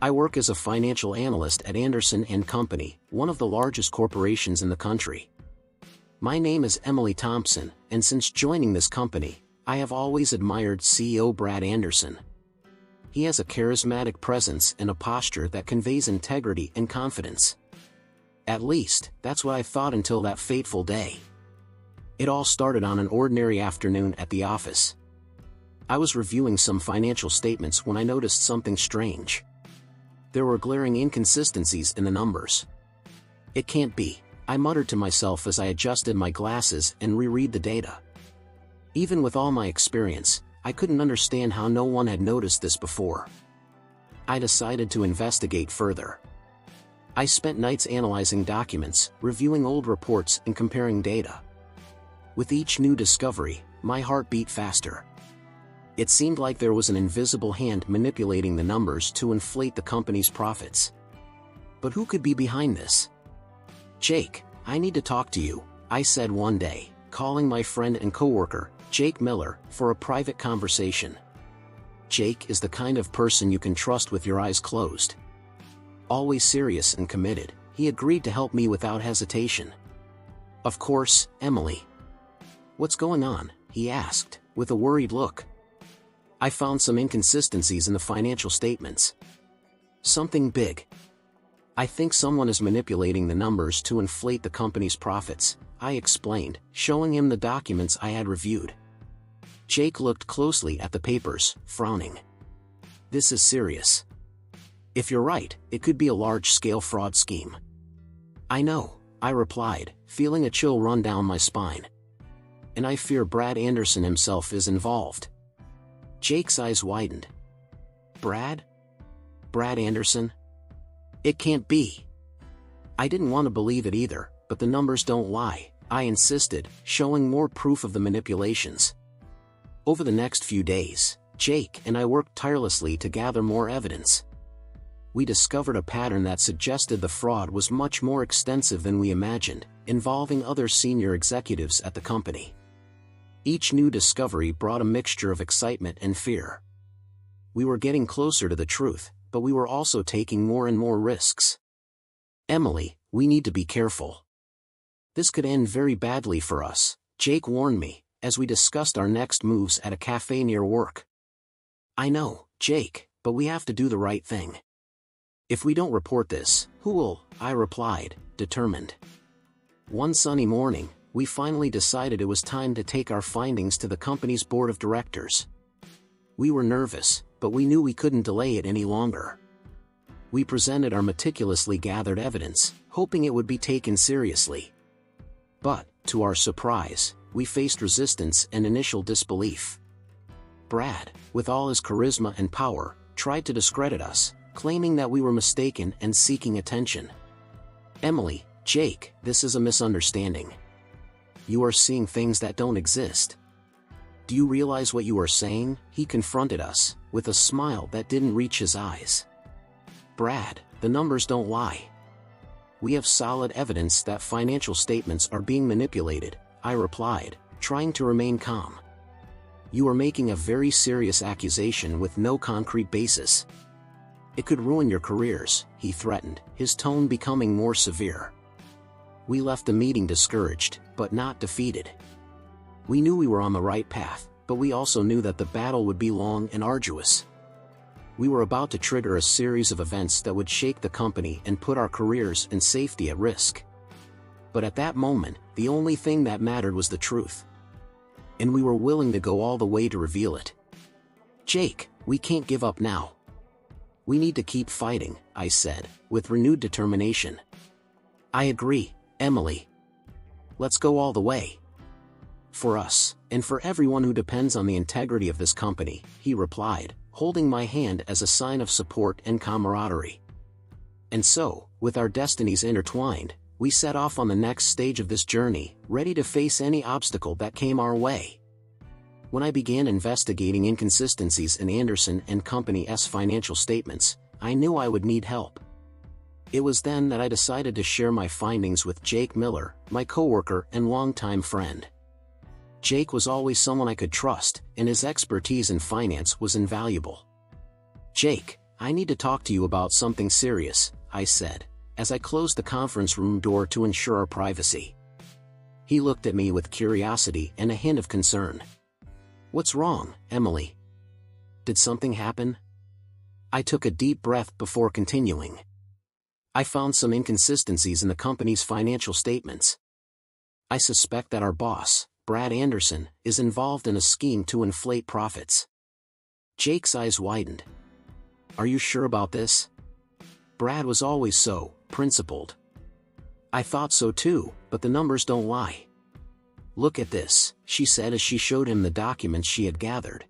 I work as a financial analyst at Anderson & Company, one of the largest corporations in the country. My name is Emily Thompson, and since joining this company, I have always admired CEO Brad Anderson. He has a charismatic presence and a posture that conveys integrity and confidence. At least, that's what I thought until that fateful day. It all started on an ordinary afternoon at the office. I was reviewing some financial statements when I noticed something strange. There were glaring inconsistencies in the numbers. It can't be, I muttered to myself as I adjusted my glasses and reread the data. Even with all my experience, I couldn't understand how no one had noticed this before. I decided to investigate further. I spent nights analyzing documents, reviewing old reports and comparing data. With each new discovery, my heart beat faster. It seemed like there was an invisible hand manipulating the numbers to inflate the company's profits. But who could be behind this? "Jake, I need to talk to you," I said one day, calling my friend and coworker, Jake Miller, for a private conversation. Jake is the kind of person you can trust with your eyes closed. Always serious and committed, he agreed to help me without hesitation. "Of course, Emily." "What's going on?" he asked, with a worried look. "I found some inconsistencies in the financial statements. Something big. I think someone is manipulating the numbers to inflate the company's profits," I explained, showing him the documents I had reviewed. Jake looked closely at the papers, frowning. "This is serious. If you're right, it could be a large-scale fraud scheme." "I know," I replied, feeling a chill run down my spine. "And I fear Brad Anderson himself is involved." Jake's eyes widened. "Brad? Brad Anderson? It can't be." I didn't want to believe it either, but the numbers don't lie, I insisted, showing more proof of the manipulations. Over the next few days, Jake and I worked tirelessly to gather more evidence. We discovered a pattern that suggested the fraud was much more extensive than we imagined, involving other senior executives at the company. Each new discovery brought a mixture of excitement and fear. We were getting closer to the truth, but we were also taking more and more risks. "Emily, we need to be careful. This could end very badly for us," Jake warned me, as we discussed our next moves at a cafe near work. "I know, Jake, but we have to do the right thing. If we don't report this, who will?" I replied, determined. One sunny morning, we finally decided it was time to take our findings to the company's board of directors. We were nervous, but we knew we couldn't delay it any longer. We presented our meticulously gathered evidence, hoping it would be taken seriously. But, to our surprise, we faced resistance and initial disbelief. Brad, with all his charisma and power, tried to discredit us, claiming that we were mistaken and seeking attention. "Emily, Jake, this is a misunderstanding. You are seeing things that don't exist. Do you realize what you are saying?" he confronted us, with a smile that didn't reach his eyes. "Brad, the numbers don't lie. We have solid evidence that financial statements are being manipulated," I replied, trying to remain calm. "You are making a very serious accusation with no concrete basis. It could ruin your careers," he threatened, his tone becoming more severe. We left the meeting discouraged, but not defeated. We knew we were on the right path, but we also knew that the battle would be long and arduous. We were about to trigger a series of events that would shake the company and put our careers and safety at risk. But at that moment, the only thing that mattered was the truth. And we were willing to go all the way to reveal it. "Jake, we can't give up now. We need to keep fighting," I said, with renewed determination. "I agree, Emily. Let's go all the way. For us, and for everyone who depends on the integrity of this company," he replied, holding my hand as a sign of support and camaraderie. And so, with our destinies intertwined, we set off on the next stage of this journey, ready to face any obstacle that came our way. When I began investigating inconsistencies in Anderson & Company's financial statements, I knew I would need help. It was then that I decided to share my findings with Jake Miller, my coworker and longtime friend. Jake was always someone I could trust, and his expertise in finance was invaluable. "Jake, I need to talk to you about something serious, I said, as I closed the conference room door to ensure our privacy. He looked at me with curiosity and a hint of concern. What's wrong, Emily? Did something happen? I took a deep breath before continuing. I found some inconsistencies in the company's financial statements. I suspect that our boss, Brad Anderson, is involved in a scheme to inflate profits. Jake's eyes widened. Are you sure about this? Brad was always so principled. I thought so too, but the numbers don't lie. Look at this, she said as she showed him the documents she had gathered.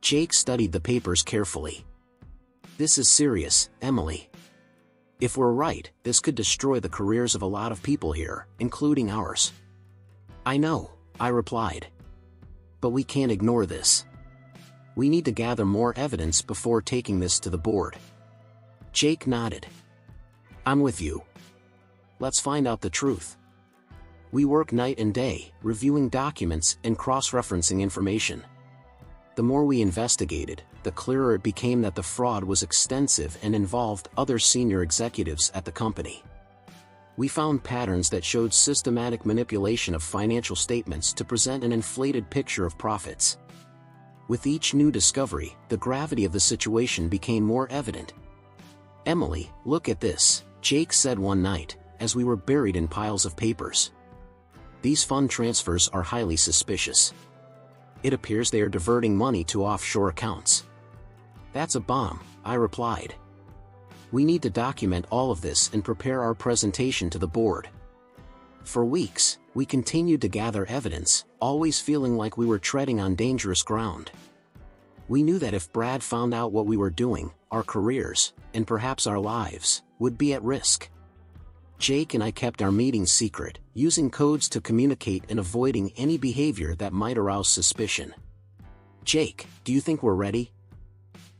Jake studied the papers carefully. This is serious, Emily. If we're right, this could destroy the careers of a lot of people here, including ours. I know, I replied. But we can't ignore this. We need to gather more evidence before taking this to the board. Jake nodded. I'm with you. Let's find out the truth. We work night and day, reviewing documents and cross-referencing information. The more we investigated, the clearer it became that the fraud was extensive and involved other senior executives at the company. We found patterns that showed systematic manipulation of financial statements to present an inflated picture of profits. With each new discovery, the gravity of the situation became more evident. Emily, look at this, Jake said one night, as we were buried in piles of papers. These fund transfers are highly suspicious. It appears they are diverting money to offshore accounts. That's a bomb, I replied. We need to document all of this and prepare our presentation to the board. For weeks, we continued to gather evidence, always feeling like we were treading on dangerous ground. We knew that if Brad found out what we were doing, our careers, and perhaps our lives, would be at risk. Jake and I kept our meetings secret, using codes to communicate and avoiding any behavior that might arouse suspicion. Jake, do you think we're ready?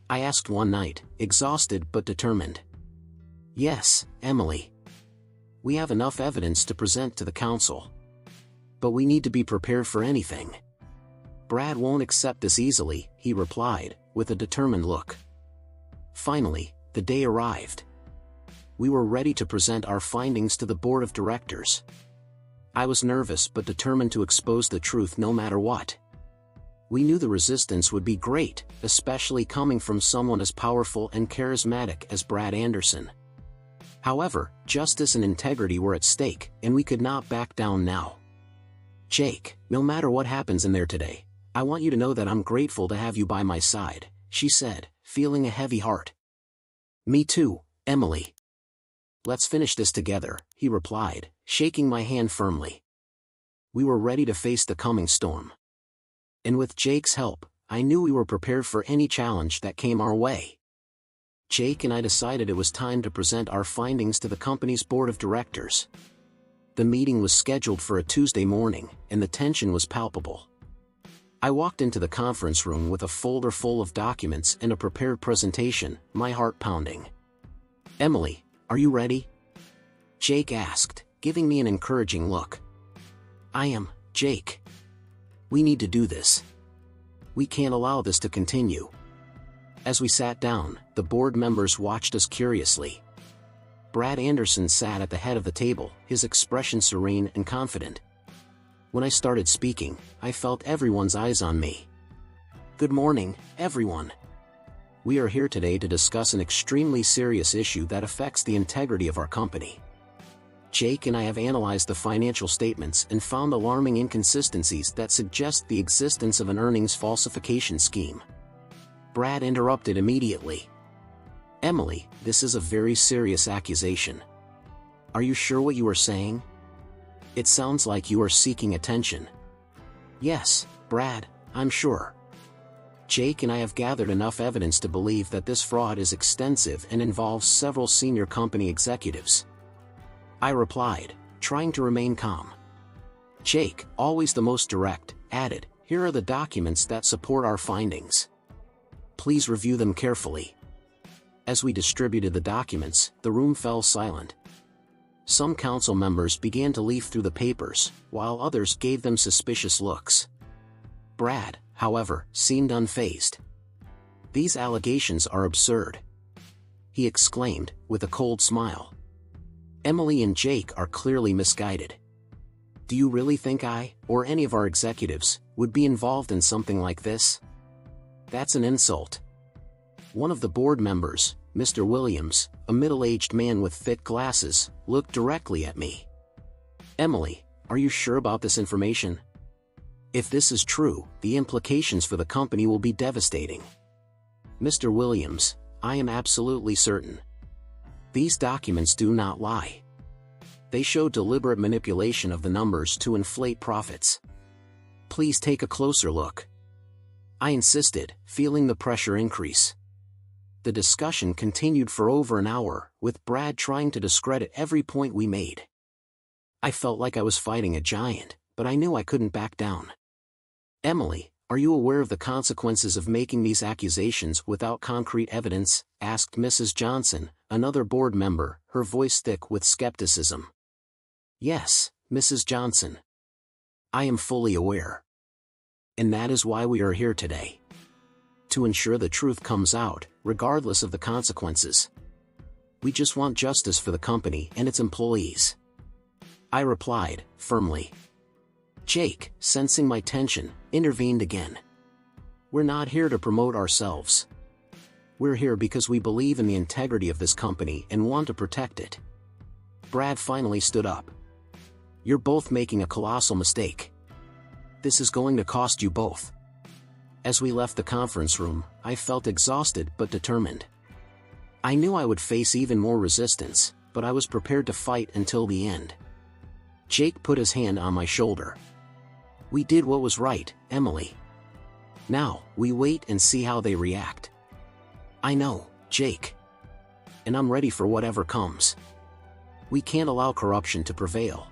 I asked one night, exhausted but determined. Yes, Emily. We have enough evidence to present to the council. But we need to be prepared for anything. Brad won't accept this easily, he replied, with a determined look. Finally, the day arrived. We were ready to present our findings to the board of directors. I was nervous but determined to expose the truth no matter what. We knew the resistance would be great, especially coming from someone as powerful and charismatic as Brad Anderson. However, justice and integrity were at stake, and we could not back down now. Jake, no matter what happens in there today, I want you to know that I'm grateful to have you by my side, she said, feeling a heavy heart. Me too, Emily. Let's finish this together, he replied, shaking my hand firmly. We were ready to face the coming storm. And with Jake's help, I knew we were prepared for any challenge that came our way. Jake and I decided it was time to present our findings to the company's board of directors. The meeting was scheduled for a Tuesday morning, and the tension was palpable. I walked into the conference room with a folder full of documents and a prepared presentation, my heart pounding. Emily, are you ready? Jake asked, giving me an encouraging look. I am, Jake. We need to do this. We can't allow this to continue. As we sat down, the board members watched us curiously. Brad Anderson sat at the head of the table, his expression serene and confident. When I started speaking, I felt everyone's eyes on me. Good morning, everyone. We are here today to discuss an extremely serious issue that affects the integrity of our company. Jake and I have analyzed the financial statements and found alarming inconsistencies that suggest the existence of an earnings falsification scheme. Brad interrupted immediately. Emily, this is a very serious accusation. Are you sure what you are saying? It sounds like you are seeking attention. Yes, Brad, I'm sure. Jake and I have gathered enough evidence to believe that this fraud is extensive and involves several senior company executives. I replied, trying to remain calm. Jake, always the most direct, added, here are the documents that support our findings. Please review them carefully. As we distributed the documents, the room fell silent. Some council members began to leaf through the papers, while others gave them suspicious looks. Brad, however, seemed unfazed. These allegations are absurd, he exclaimed, with a cold smile. Emily and Jake are clearly misguided. Do you really think I, or any of our executives, would be involved in something like this? That's an insult. One of the board members, Mr. Williams, a middle-aged man with thick glasses, looked directly at me. Emily, are you sure about this information? If this is true, the implications for the company will be devastating. Mr. Williams, I am absolutely certain. These documents do not lie. They show deliberate manipulation of the numbers to inflate profits. Please take a closer look. I insisted, feeling the pressure increase. The discussion continued for over an hour, with Brad trying to discredit every point we made. I felt like I was fighting a giant, but I knew I couldn't back down. Emily, are you aware of the consequences of making these accusations without concrete evidence? Asked Mrs. Johnson, another board member, her voice thick with skepticism. Yes, Mrs. Johnson. I am fully aware. And that is why we are here today. To ensure the truth comes out, regardless of the consequences. We just want justice for the company and its employees. I replied, firmly. Jake, sensing my tension, intervened again. We're not here to promote ourselves. We're here because we believe in the integrity of this company and want to protect it. Brad finally stood up. You're both making a colossal mistake. This is going to cost you both. As we left the conference room, I felt exhausted but determined. I knew I would face even more resistance, but I was prepared to fight until the end. Jake put his hand on my shoulder. We did what was right, Emily. Now, we wait and see how they react. I know, Jake. And I'm ready for whatever comes. We can't allow corruption to prevail.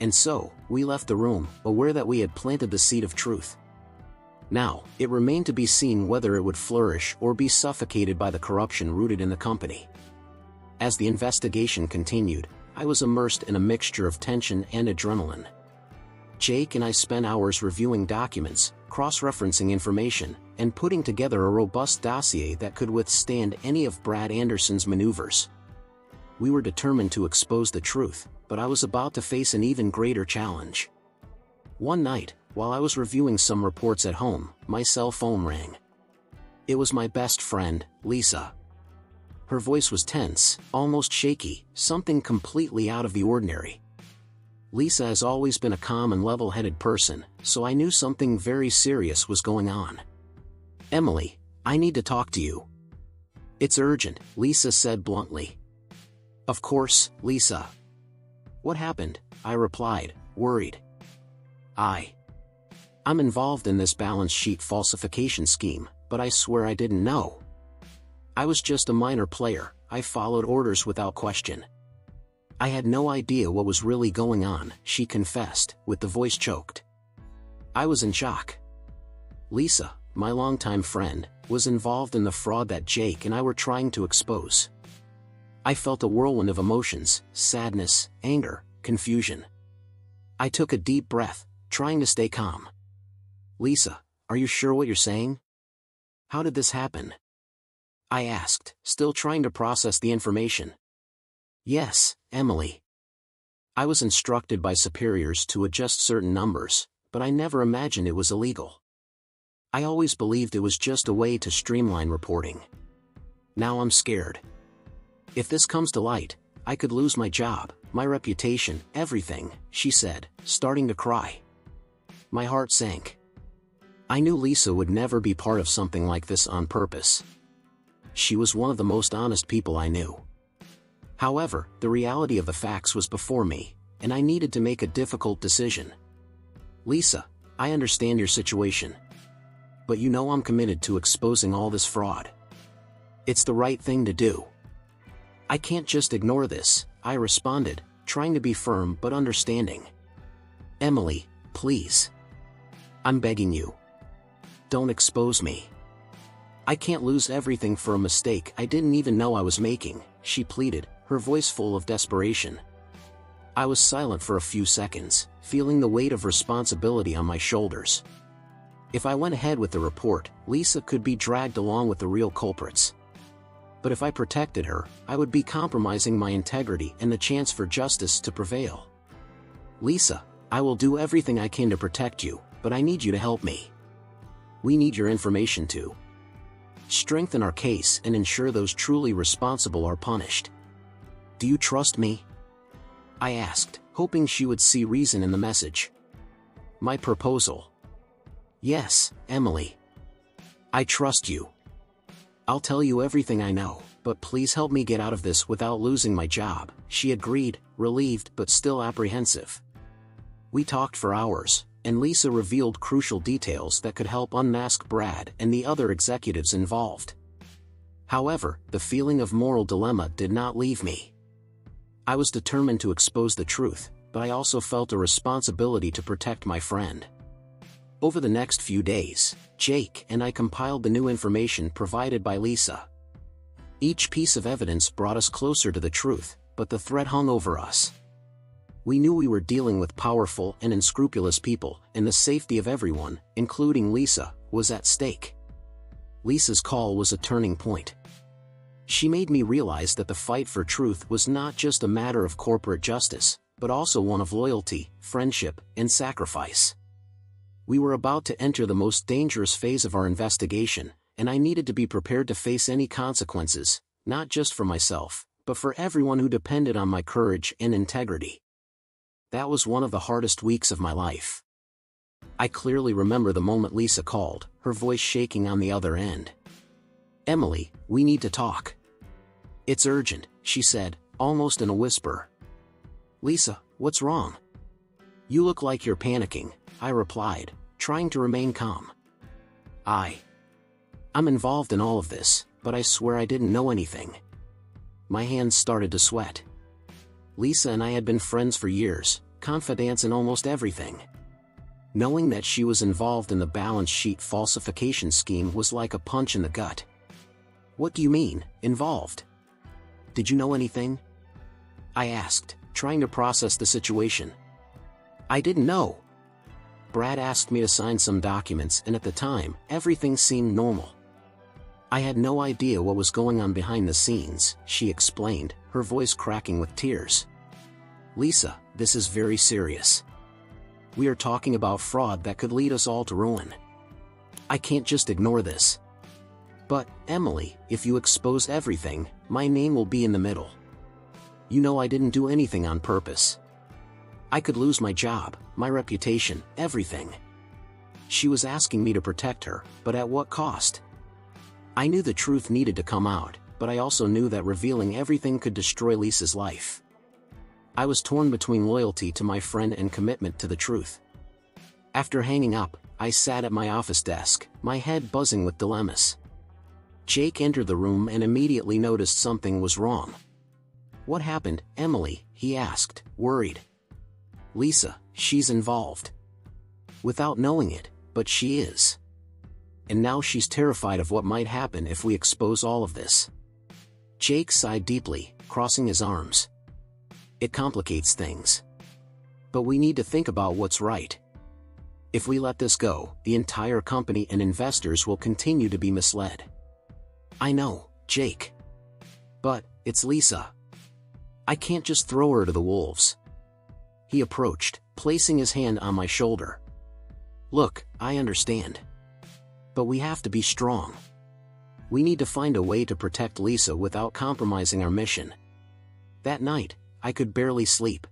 And so, we left the room, aware that we had planted the seed of truth. Now, it remained to be seen whether it would flourish or be suffocated by the corruption rooted in the company. As the investigation continued, I was immersed in a mixture of tension and adrenaline. Jake and I spent hours reviewing documents, cross-referencing information, and putting together a robust dossier that could withstand any of Brad Anderson's maneuvers. We were determined to expose the truth, but I was about to face an even greater challenge. One night, while I was reviewing some reports at home, my cell phone rang. It was my best friend, Lisa. Her voice was tense, almost shaky, something completely out of the ordinary. Lisa has always been a calm and level-headed person, so I knew something very serious was going on. Emily, I need to talk to you. It's urgent, Lisa said bluntly. Of course, Lisa. What happened? I replied, worried. I'm involved in this balance sheet falsification scheme, but I swear I didn't know. I was just a minor player, I followed orders without question. I had no idea what was really going on, she confessed, with the voice choked. I was in shock. Lisa, my longtime friend, was involved in the fraud that Jake and I were trying to expose. I felt a whirlwind of emotions, sadness, anger, confusion. I took a deep breath, trying to stay calm. Lisa, are you sure what you're saying? How did this happen? I asked, still trying to process the information. Yes, Emily. I was instructed by superiors to adjust certain numbers, but I never imagined it was illegal. I always believed it was just a way to streamline reporting. Now I'm scared. If this comes to light, I could lose my job, my reputation, everything, she said, starting to cry. My heart sank. I knew Lisa would never be part of something like this on purpose. She was one of the most honest people I knew. However, the reality of the facts was before me, and I needed to make a difficult decision. Lisa, I understand your situation. But you know I'm committed to exposing all this fraud. It's the right thing to do. I can't just ignore this, I responded, trying to be firm but understanding. Emily, please. I'm begging you. Don't expose me. I can't lose everything for a mistake I didn't even know I was making, she pleaded, her voice full of desperation. I was silent for a few seconds, feeling the weight of responsibility on my shoulders. If I went ahead with the report, Lisa could be dragged along with the real culprits. But if I protected her, I would be compromising my integrity and the chance for justice to prevail. Lisa, I will do everything I can to protect you, but I need you to help me. We need your information to strengthen our case and ensure those truly responsible are punished. Do you trust me? I asked, hoping she would see reason in the message. My proposal. Yes, Emily. I trust you. I'll tell you everything I know, but please help me get out of this without losing my job, she agreed, relieved but still apprehensive. We talked for hours, and Lisa revealed crucial details that could help unmask Brad and the other executives involved. However, the feeling of moral dilemma did not leave me. I was determined to expose the truth, but I also felt a responsibility to protect my friend. Over the next few days, Jake and I compiled the new information provided by Lisa. Each piece of evidence brought us closer to the truth, but the threat hung over us. We knew we were dealing with powerful and unscrupulous people, and the safety of everyone, including Lisa, was at stake. Lisa's call was a turning point. She made me realize that the fight for truth was not just a matter of corporate justice, but also one of loyalty, friendship, and sacrifice. We were about to enter the most dangerous phase of our investigation, and I needed to be prepared to face any consequences, not just for myself, but for everyone who depended on my courage and integrity. That was one of the hardest weeks of my life. I clearly remember the moment Lisa called, her voice shaking on the other end. Emily, we need to talk. It's urgent, she said, almost in a whisper. Lisa, what's wrong? You look like you're panicking, I replied, trying to remain calm. I'm involved in all of this, but I swear I didn't know anything. My hands started to sweat. Lisa and I had been friends for years, confidants in almost everything. Knowing that she was involved in the balance sheet falsification scheme was like a punch in the gut. What do you mean, involved? Did you know anything? I asked, trying to process the situation. I didn't know. Brad asked me to sign some documents, and at the time, everything seemed normal. I had no idea what was going on behind the scenes, she explained, her voice cracking with tears. Lisa, this is very serious. We are talking about fraud that could lead us all to ruin. I can't just ignore this. But, Emily, if you expose everything, my name will be in the middle. You know I didn't do anything on purpose. I could lose my job, my reputation, everything. She was asking me to protect her, but at what cost? I knew the truth needed to come out, but I also knew that revealing everything could destroy Lisa's life. I was torn between loyalty to my friend and commitment to the truth. After hanging up, I sat at my office desk, my head buzzing with dilemmas. Jake entered the room and immediately noticed something was wrong. What happened, Emily? He asked, worried. Lisa, she's involved. Without knowing it, but she is. And now she's terrified of what might happen if we expose all of this. Jake sighed deeply, crossing his arms. It complicates things. But we need to think about what's right. If we let this go, the entire company and investors will continue to be misled. I know, Jake. But, it's Lisa. I can't just throw her to the wolves. He approached, placing his hand on my shoulder. Look, I understand. But we have to be strong. We need to find a way to protect Lisa without compromising our mission. That night, I could barely sleep.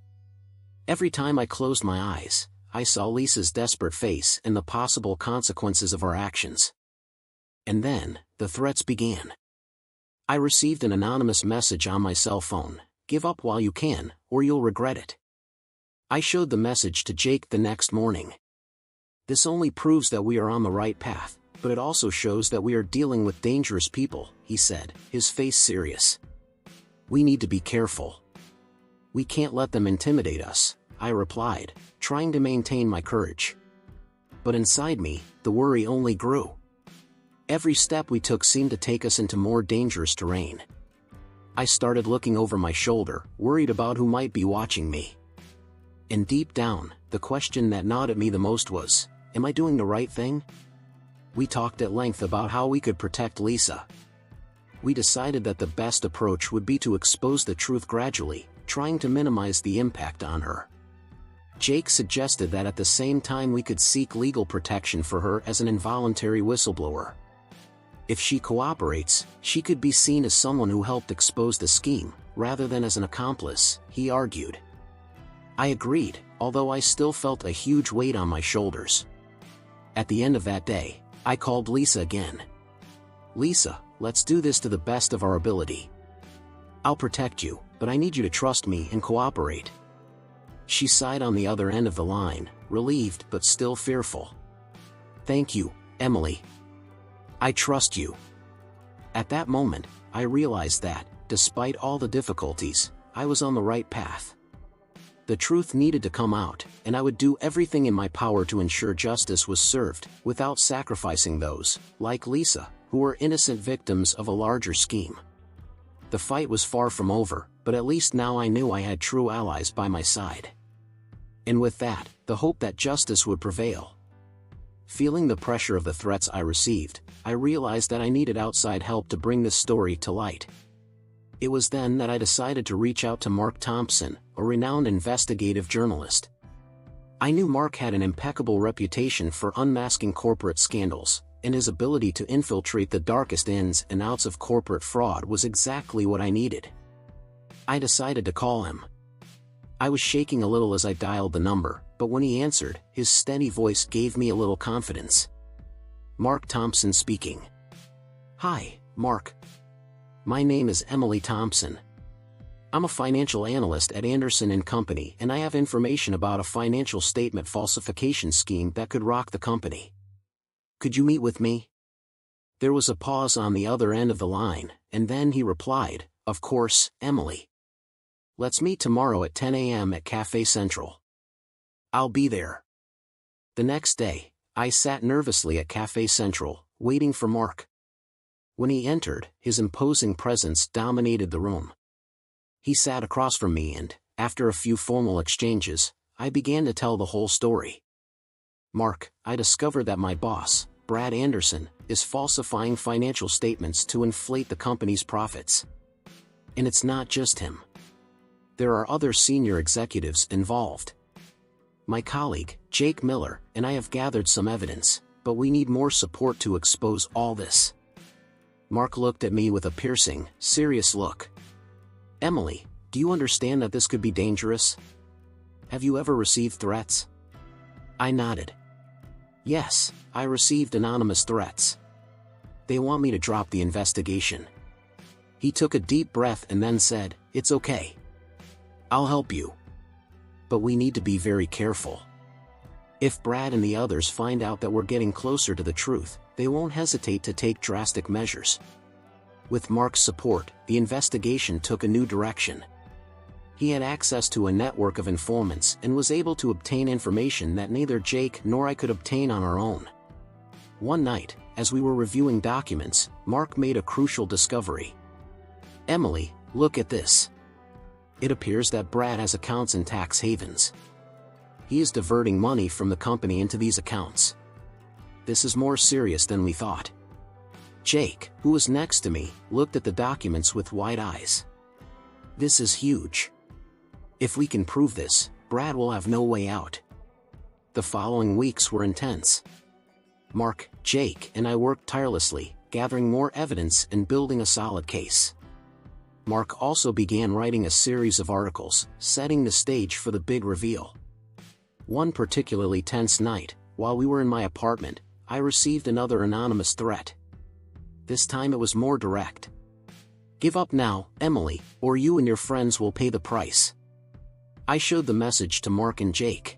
Every time I closed my eyes, I saw Lisa's desperate face and the possible consequences of our actions. And then, the threats began. I received an anonymous message on my cell phone, "Give up while you can, or you'll regret it." I showed the message to Jake the next morning. This only proves that we are on the right path, but it also shows that we are dealing with dangerous people, he said, his face serious. We need to be careful. We can't let them intimidate us, I replied, trying to maintain my courage. But inside me, the worry only grew. Every step we took seemed to take us into more dangerous terrain. I started looking over my shoulder, worried about who might be watching me. And deep down, the question that gnawed at me the most was, am I doing the right thing? We talked at length about how we could protect Lisa. We decided that the best approach would be to expose the truth gradually, trying to minimize the impact on her. Jake suggested that at the same time we could seek legal protection for her as an involuntary whistleblower. If she cooperates, she could be seen as someone who helped expose the scheme, rather than as an accomplice, he argued. I agreed, although I still felt a huge weight on my shoulders. At the end of that day, I called Lisa again. Lisa, let's do this to the best of our ability. I'll protect you, but I need you to trust me and cooperate. She sighed on the other end of the line, relieved but still fearful. Thank you, Emily. I trust you. At that moment, I realized that, despite all the difficulties, I was on the right path. The truth needed to come out, and I would do everything in my power to ensure justice was served, without sacrificing those, like Lisa, who were innocent victims of a larger scheme. The fight was far from over, but at least now I knew I had true allies by my side. And with that, the hope that justice would prevail. Feeling the pressure of the threats I received, I realized that I needed outside help to bring this story to light. It was then that I decided to reach out to Mark Thompson, a renowned investigative journalist. I knew Mark had an impeccable reputation for unmasking corporate scandals, and his ability to infiltrate the darkest ins and outs of corporate fraud was exactly what I needed. I decided to call him. I was shaking a little as I dialed the number, but when he answered, his steady voice gave me a little confidence. Mark Thompson speaking. Hi, Mark. My name is Emily Thompson. I'm a financial analyst at Anderson & Company, and I have information about a financial statement falsification scheme that could rock the company. Could you meet with me? There was a pause on the other end of the line, and then he replied, Of course, Emily. Let's meet tomorrow at 10 a.m. at Cafe Central. I'll be there. The next day, I sat nervously at Cafe Central, waiting for Mark. When he entered, his imposing presence dominated the room. He sat across from me and, after a few formal exchanges, I began to tell the whole story. Mark, I discovered that my boss, Brad Anderson, is falsifying financial statements to inflate the company's profits. And it's not just him. There are other senior executives involved. My colleague, Jake Miller, and I have gathered some evidence, but we need more support to expose all this. Mark looked at me with a piercing, serious look. Emily, do you understand that this could be dangerous? Have you ever received threats? I nodded. Yes, I received anonymous threats. They want me to drop the investigation. He took a deep breath and then said, It's okay. I'll help you. But we need to be very careful. If Brad and the others find out that we're getting closer to the truth, they won't hesitate to take drastic measures. With Mark's support, the investigation took a new direction. He had access to a network of informants and was able to obtain information that neither Jake nor I could obtain on our own. One night, as we were reviewing documents, Mark made a crucial discovery. Emily, look at this. It appears that Brad has accounts in tax havens. He is diverting money from the company into these accounts. This is more serious than we thought. Jake, who was next to me, looked at the documents with wide eyes. This is huge. If we can prove this, Brad will have no way out. The following weeks were intense. Mark, Jake, and I worked tirelessly, gathering more evidence and building a solid case. Mark also began writing a series of articles, setting the stage for the big reveal. One particularly tense night, while we were in my apartment, I received another anonymous threat. This time it was more direct. Give up now, Emily, or you and your friends will pay the price. I showed the message to Mark and Jake.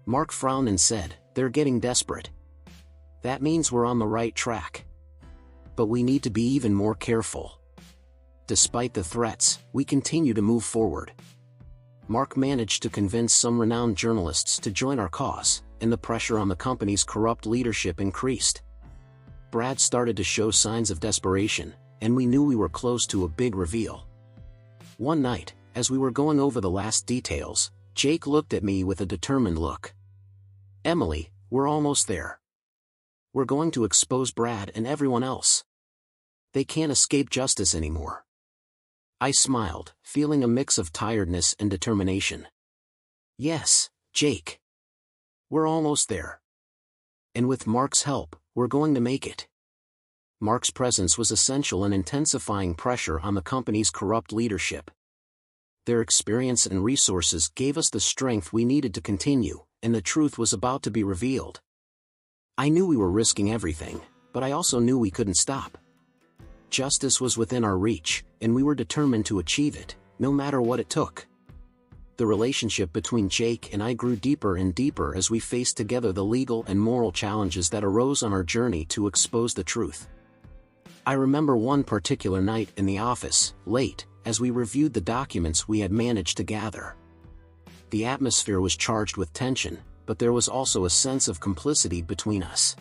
Mark frowned and said, They're getting desperate. That means we're on the right track. But we need to be even more careful. Despite the threats, we continue to move forward. Mark managed to convince some renowned journalists to join our cause, and the pressure on the company's corrupt leadership increased. Brad started to show signs of desperation, and we knew we were close to a big reveal. One night, as we were going over the last details, Jake looked at me with a determined look. Emily, we're almost there. We're going to expose Brad and everyone else. They can't escape justice anymore. I smiled, feeling a mix of tiredness and determination. Yes, Jake. We're almost there. And with Mark's help, we're going to make it. Mark's presence was essential in intensifying pressure on the company's corrupt leadership. Their experience and resources gave us the strength we needed to continue, and the truth was about to be revealed. I knew we were risking everything, but I also knew we couldn't stop. Justice was within our reach, and we were determined to achieve it, no matter what it took. The relationship between Jake and I grew deeper and deeper as we faced together the legal and moral challenges that arose on our journey to expose the truth. I remember one particular night in the office, late, as we reviewed the documents we had managed to gather. The atmosphere was charged with tension, but there was also a sense of complicity between us.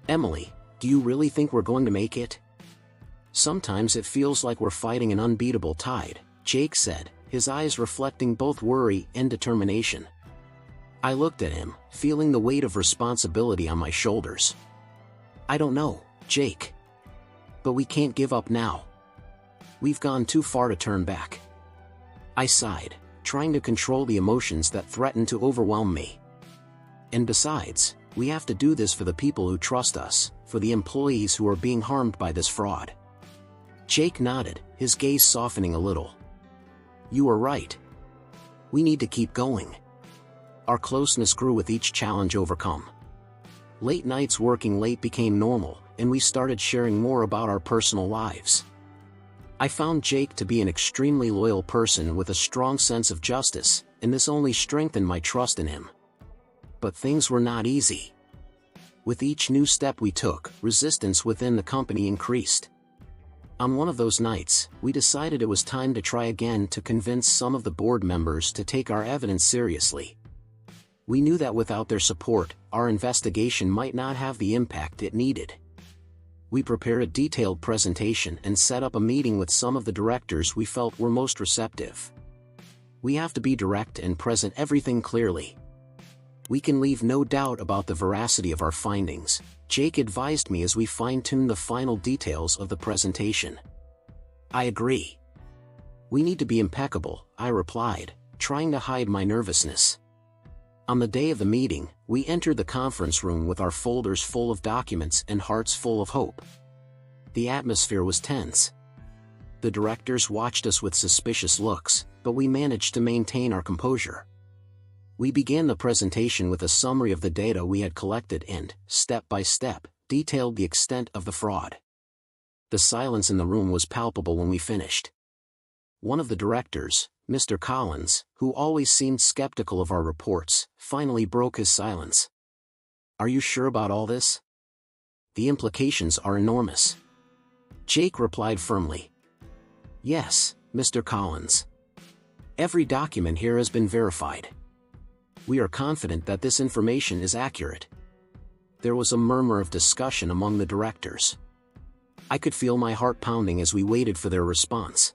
Emily, do you really think we're going to make it? Sometimes it feels like we're fighting an unbeatable tide, Jake said, his eyes reflecting both worry and determination. I looked at him, feeling the weight of responsibility on my shoulders. I don't know, Jake. But we can't give up now. We've gone too far to turn back. I sighed, trying to control the emotions that threatened to overwhelm me. And besides, we have to do this for the people who trust us, for the employees who are being harmed by this fraud. Jake nodded, his gaze softening a little. You are right. We need to keep going. Our closeness grew with each challenge overcome. Late nights working late became normal, and we started sharing more about our personal lives. I found Jake to be an extremely loyal person with a strong sense of justice, and this only strengthened my trust in him. But things were not easy. With each new step we took, resistance within the company increased. On one of those nights, we decided it was time to try again to convince some of the board members to take our evidence seriously. We knew that without their support, our investigation might not have the impact it needed. We prepared a detailed presentation and set up a meeting with some of the directors we felt were most receptive. We have to be direct and present everything clearly. We can leave no doubt about the veracity of our findings, Jake advised me as we fine-tuned the final details of the presentation. I agree. We need to be impeccable, I replied, trying to hide my nervousness. On the day of the meeting, we entered the conference room with our folders full of documents and hearts full of hope. The atmosphere was tense. The directors watched us with suspicious looks, but we managed to maintain our composure. We began the presentation with a summary of the data we had collected and, step by step, detailed the extent of the fraud. The silence in the room was palpable when we finished. One of the directors, Mr. Collins, who always seemed skeptical of our reports, finally broke his silence. Are you sure about all this? The implications are enormous. Jake replied firmly. Yes, Mr. Collins. Every document here has been verified. We are confident that this information is accurate. There was a murmur of discussion among the directors. I could feel my heart pounding as we waited for their response.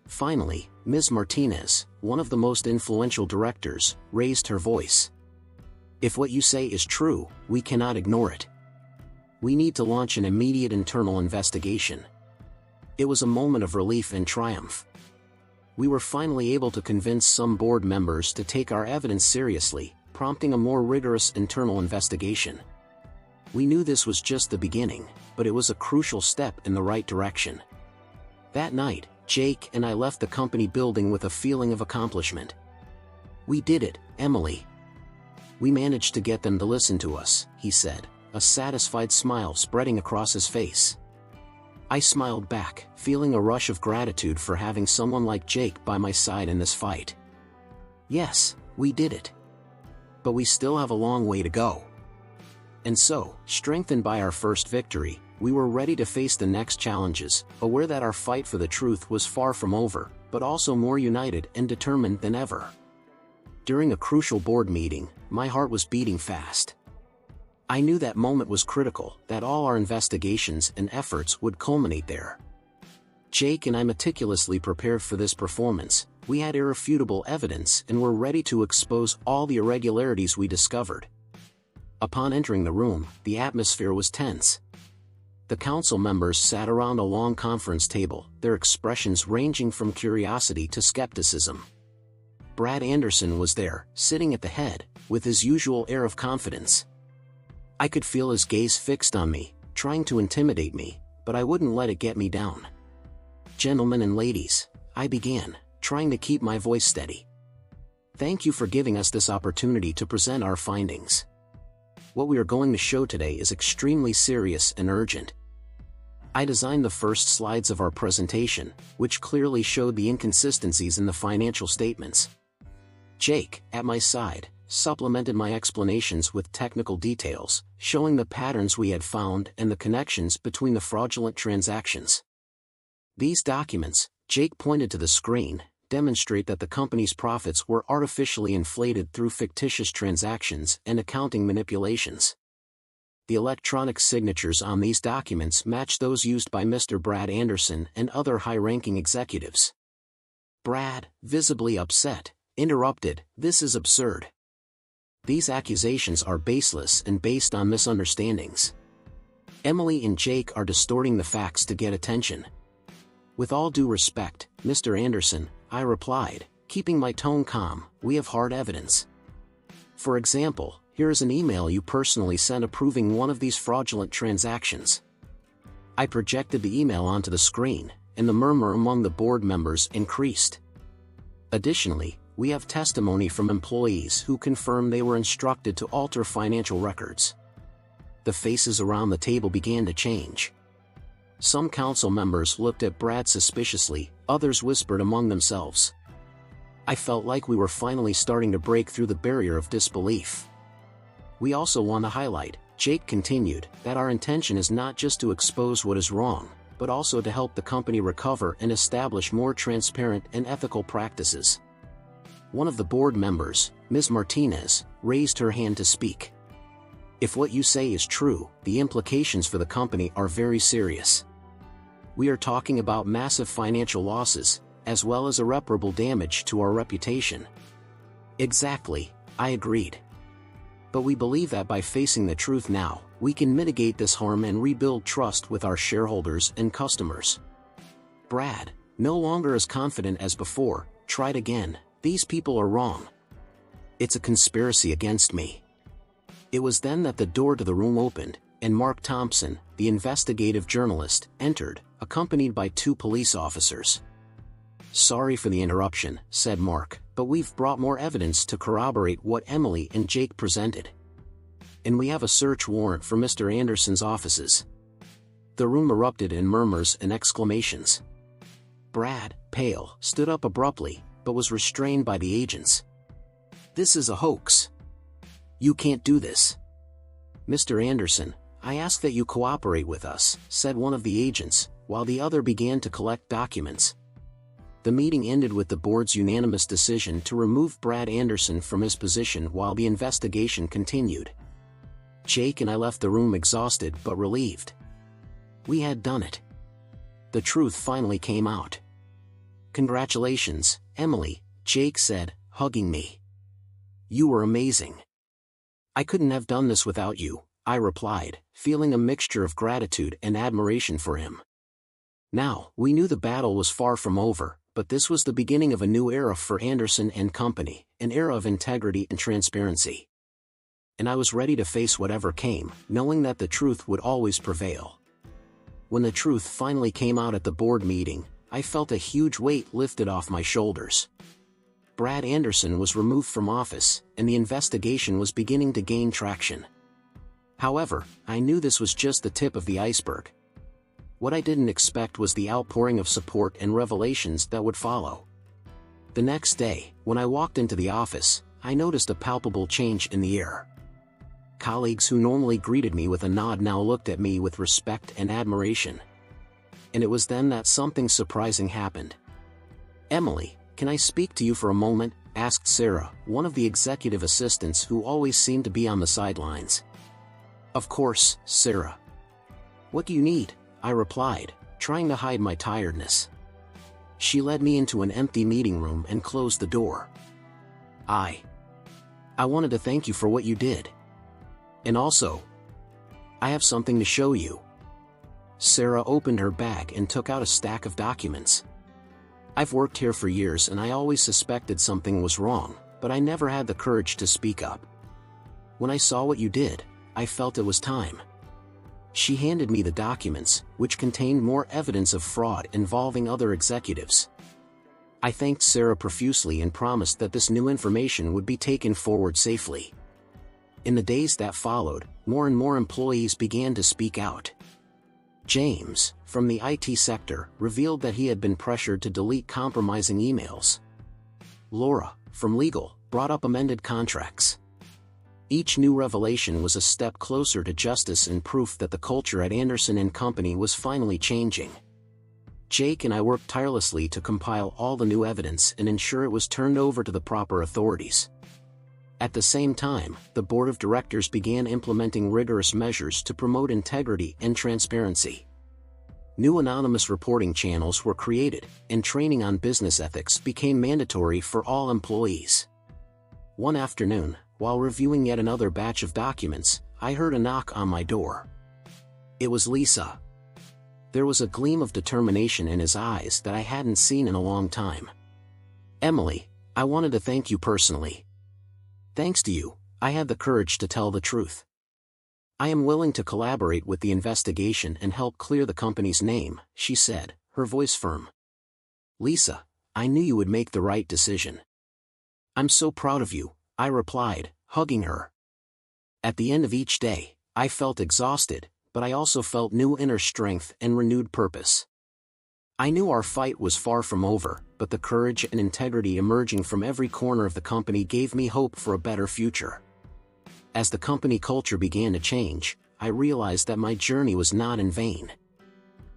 Finally, Ms. Martinez, one of the most influential directors, raised her voice. If what you say is true, we cannot ignore it. We need to launch an immediate internal investigation. It was a moment of relief and triumph. We were finally able to convince some board members to take our evidence seriously, prompting a more rigorous internal investigation. We knew this was just the beginning, but it was a crucial step in the right direction. That night, Jake and I left the company building with a feeling of accomplishment. We did it, Emily. We managed to get them to listen to us, he said, a satisfied smile spreading across his face. I smiled back, feeling a rush of gratitude for having someone like Jake by my side in this fight. Yes, we did it. But we still have a long way to go. And so, strengthened by our first victory, we were ready to face the next challenges, aware that our fight for the truth was far from over, but also more united and determined than ever. During a crucial board meeting, my heart was beating fast. I knew that moment was critical, that all our investigations and efforts would culminate there. Jake and I meticulously prepared for this performance. We had irrefutable evidence and were ready to expose all the irregularities we discovered. Upon entering the room, the atmosphere was tense. The council members sat around a long conference table, their expressions ranging from curiosity to skepticism. Brad Anderson was there, sitting at the head, with his usual air of confidence. I could feel his gaze fixed on me, trying to intimidate me, but I wouldn't let it get me down. "Gentlemen and ladies," I began, trying to keep my voice steady. "Thank you for giving us this opportunity to present our findings. What we are going to show today is extremely serious and urgent." I designed the first slides of our presentation, which clearly showed the inconsistencies in the financial statements. Jake, at my side, supplemented my explanations with technical details, showing the patterns we had found and the connections between the fraudulent transactions. These documents, Jake pointed to the screen, demonstrate that the company's profits were artificially inflated through fictitious transactions and accounting manipulations. The electronic signatures on these documents match those used by Mr. Brad Anderson and other high-ranking executives. Brad, visibly upset, interrupted, "This is absurd. These accusations are baseless and based on misunderstandings. Emily and Jake are distorting the facts to get attention." "With all due respect, Mr. Anderson," I replied, keeping my tone calm, "we have hard evidence. For example, here is an email you personally sent approving one of these fraudulent transactions." I projected the email onto the screen, and the murmur among the board members increased. Additionally, we have testimony from employees who confirm they were instructed to alter financial records. The faces around the table began to change. Some council members looked at Brad suspiciously, others whispered among themselves. I felt like we were finally starting to break through the barrier of disbelief. "We also want to highlight," Jake continued, "that our intention is not just to expose what is wrong, but also to help the company recover and establish more transparent and ethical practices." One of the board members, Ms. Martinez, raised her hand to speak. "If what you say is true, the implications for the company are very serious. We are talking about massive financial losses, as well as irreparable damage to our reputation." "Exactly," I agreed. "But we believe that by facing the truth now, we can mitigate this harm and rebuild trust with our shareholders and customers." Brad, no longer as confident as before, tried again, "These people are wrong. It's a conspiracy against me." It was then that the door to the room opened, and Mark Thompson, the investigative journalist, entered, accompanied by 2 police officers. "Sorry for the interruption," said Mark, "but we've brought more evidence to corroborate what Emily and Jake presented. And we have a search warrant for Mr. Anderson's offices." The room erupted in murmurs and exclamations. Brad, pale, stood up abruptly, but was restrained by the agents. "This is a hoax. You can't do this." "Mr. Anderson, I ask that you cooperate with us," said one of the agents, while the other began to collect documents. The meeting ended with the board's unanimous decision to remove Brad Anderson from his position while the investigation continued. Jake and I left the room exhausted but relieved. We had done it. The truth finally came out. "Congratulations, Emily," Jake said, hugging me. "You were amazing." "I couldn't have done this without you," I replied, feeling a mixture of gratitude and admiration for him. Now, we knew the battle was far from over, but this was the beginning of a new era for Anderson and Company, an era of integrity and transparency. And I was ready to face whatever came, knowing that the truth would always prevail. When the truth finally came out at the board meeting, I felt a huge weight lifted off my shoulders. Brad Anderson was removed from office, and the investigation was beginning to gain traction. However, I knew this was just the tip of the iceberg. What I didn't expect was the outpouring of support and revelations that would follow. The next day, when I walked into the office, I noticed a palpable change in the air. Colleagues who normally greeted me with a nod now looked at me with respect and admiration. And it was then that something surprising happened. "Emily, can I speak to you for a moment?" asked Sarah, one of the executive assistants who always seemed to be on the sidelines. "Of course, Sarah. What do you need?" I replied, trying to hide my tiredness. She led me into an empty meeting room and closed the door. I wanted to thank you for what you did. And also, I have something to show you." Sarah opened her bag and took out a stack of documents. I've worked here for years and I always suspected something was wrong, but I never had the courage to speak up. When I saw what you did, I felt it was time. She handed me the documents, which contained more evidence of fraud involving other executives. I thanked Sarah profusely and promised that this new information would be taken forward safely. In the days that followed, more and more employees began to speak out. James, from the IT sector, revealed that he had been pressured to delete compromising emails. Laura, from legal, brought up amended contracts. Each new revelation was a step closer to justice and proof that the culture at Anderson & Company was finally changing. Jake and I worked tirelessly to compile all the new evidence and ensure it was turned over to the proper authorities. At the same time, the board of directors began implementing rigorous measures to promote integrity and transparency. New anonymous reporting channels were created, and training on business ethics became mandatory for all employees. One afternoon, while reviewing yet another batch of documents, I heard a knock on my door. It was Lisa. There was a gleam of determination in his eyes that I hadn't seen in a long time. "Emily, I wanted to thank you personally. Thanks to you, I had the courage to tell the truth. I am willing to collaborate with the investigation and help clear the company's name," she said, her voice firm. "Lisa, I knew you would make the right decision." "I'm so proud of you," I replied, hugging her. At the end of each day, I felt exhausted, but I also felt new inner strength and renewed purpose. I knew our fight was far from over, but the courage and integrity emerging from every corner of the company gave me hope for a better future. As the company culture began to change, I realized that my journey was not in vain.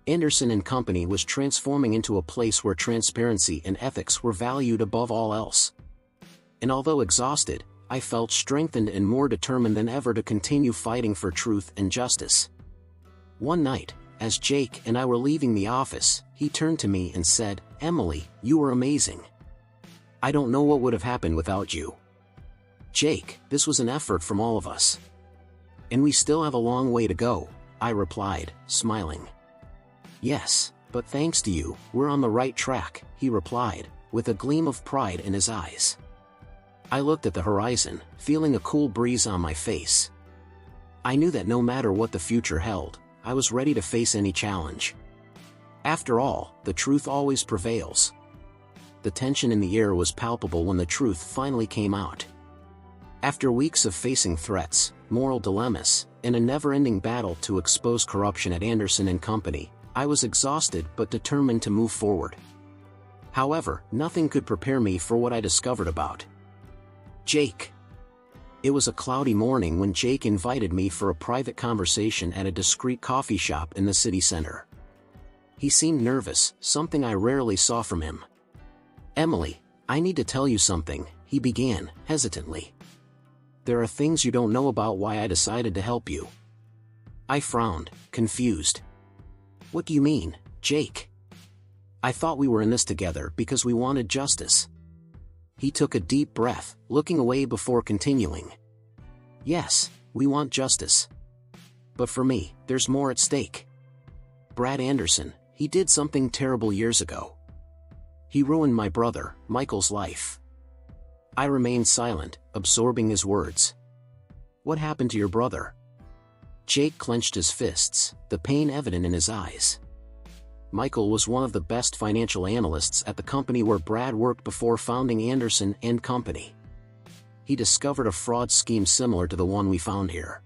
Anderson & Company was transforming into a place where transparency and ethics were valued above all else. And although exhausted, I felt strengthened and more determined than ever to continue fighting for truth and justice. One night, as Jake and I were leaving the office, he turned to me and said, "Emily, you were amazing. I don't know what would have happened without you." "Jake, this was an effort from all of us. And we still have a long way to go," I replied, smiling. "Yes, but thanks to you, we're on the right track," he replied, with a gleam of pride in his eyes. I looked at the horizon, feeling a cool breeze on my face. I knew that no matter what the future held, I was ready to face any challenge. After all, the truth always prevails. The tension in the air was palpable when the truth finally came out. After weeks of facing threats, moral dilemmas, and a never-ending battle to expose corruption at Anderson & Company, I was exhausted but determined to move forward. However, nothing could prepare me for what I discovered about Jake. It was a cloudy morning when Jake invited me for a private conversation at a discreet coffee shop in the city center. He seemed nervous, something I rarely saw from him. "Emily, I need to tell you something," he began, hesitantly. "There are things you don't know about why I decided to help you." I frowned, confused. "What do you mean, Jake? I thought we were in this together because we wanted justice." He took a deep breath, looking away before continuing. "Yes, we want justice. But for me, there's more at stake. Brad Anderson, he did something terrible years ago. He ruined my brother, Michael's life." I remained silent, absorbing his words. "What happened to your brother?" Jake clenched his fists, the pain evident in his eyes. Michael was one of the best financial analysts at the company where Brad worked before founding Anderson & Company. He discovered a fraud scheme similar to the one we found here.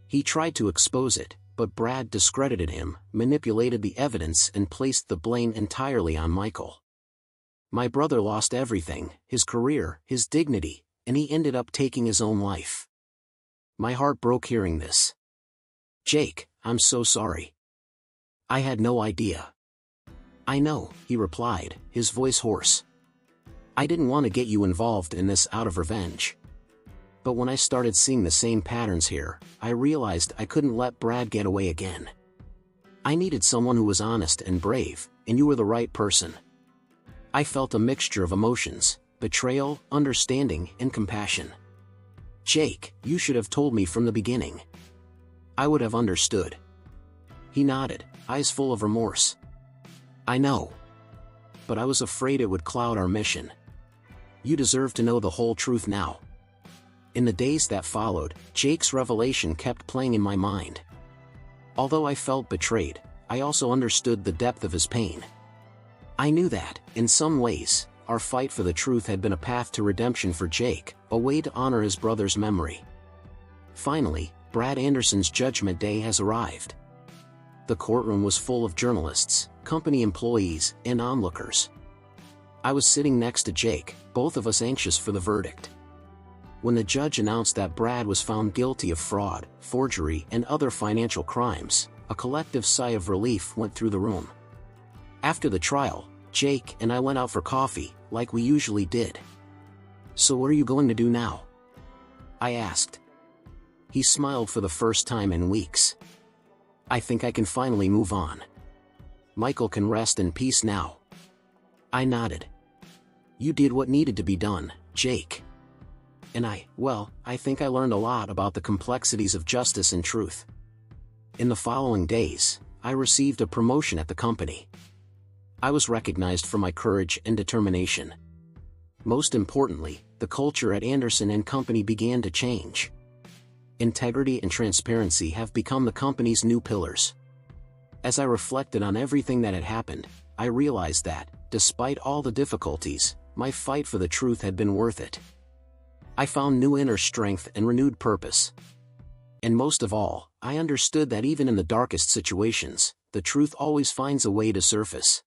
He tried to expose it, but Brad discredited him, manipulated the evidence and placed the blame entirely on Michael. My brother lost everything, his career, his dignity, and he ended up taking his own life. My heart broke hearing this. "Jake, I'm so sorry. I had no idea." "I know," he replied, his voice hoarse. "I didn't want to get you involved in this out of revenge. But when I started seeing the same patterns here, I realized I couldn't let Brad get away again. I needed someone who was honest and brave, and you were the right person." I felt a mixture of emotions, betrayal, understanding, and compassion. "Jake, you should have told me from the beginning. I would have understood." He nodded, eyes full of remorse. I know. But I was afraid it would cloud our mission. You deserve to know the whole truth now. In the days that followed, Jake's revelation kept playing in my mind. Although I felt betrayed, I also understood the depth of his pain. I knew that, in some ways, our fight for the truth had been a path to redemption for Jake, a way to honor his brother's memory. Finally, Brad Anderson's judgment day has arrived. The courtroom was full of journalists, company employees, and onlookers. I was sitting next to Jake, both of us anxious for the verdict. When the judge announced that Brad was found guilty of fraud, forgery, and other financial crimes, a collective sigh of relief went through the room. After the trial, Jake and I went out for coffee, like we usually did. So what are you going to do now? I asked. He smiled for the first time in weeks. I think I can finally move on. Michael can rest in peace now. I nodded. You did what needed to be done, Jake. And I think I learned a lot about the complexities of justice and truth. In the following days, I received a promotion at the company. I was recognized for my courage and determination. Most importantly, the culture at Anderson & Company began to change. Integrity and transparency have become the company's new pillars. As I reflected on everything that had happened, I realized that, despite all the difficulties, my fight for the truth had been worth it. I found new inner strength and renewed purpose. And most of all, I understood that even in the darkest situations, the truth always finds a way to surface.